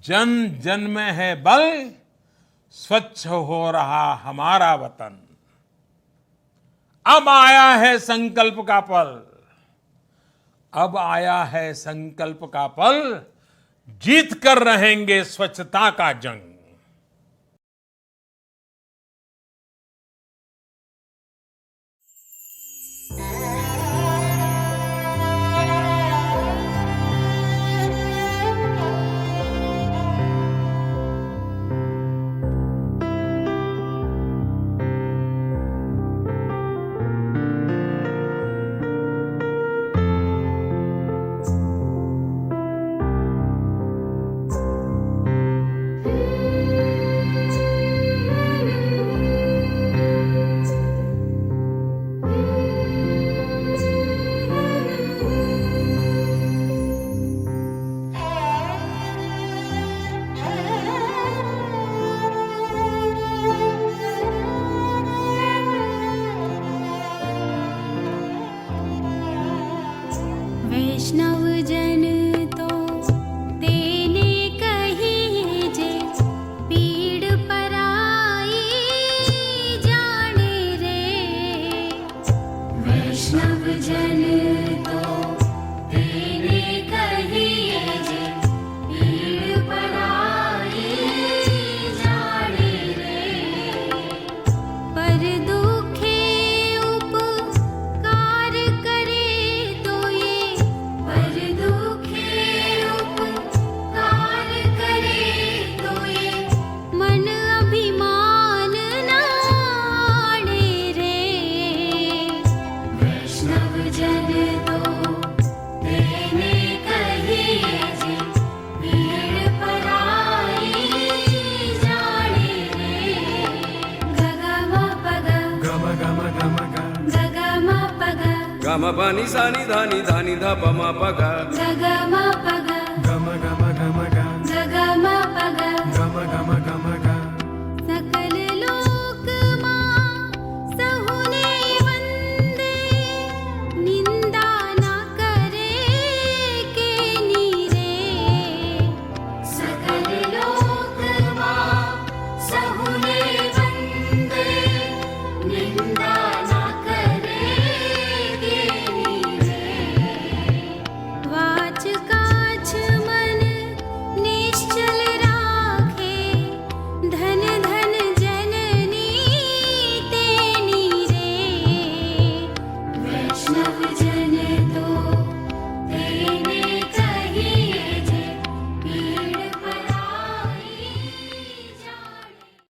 जन जन में है बल, स्वच्छ हो रहा हमारा वतन। अब आया है संकल्प का पल, अब आया है संकल्प का पल, जीत कर रहेंगे स्वच्छता का जंग। वैष्णव जन तो तेने कही जे, पीड़ पराई जाने रे। वैष्णव जन तो तेने कही जे, पीड़ पराई जाने रे। पर दुखे उपकार करे तो ये, पर दुखे उपकार करे तो ये, मन अभिमान नाड़े रे। वैष्णव जन तो तेने कही जे, पीड़ पराई जाने रे। गगा मा पगा, गम गम गम ग गगा मा पगा, गम पानी सानी धानी धानी धा पमा पगा गगा मा पगा, गम गम गम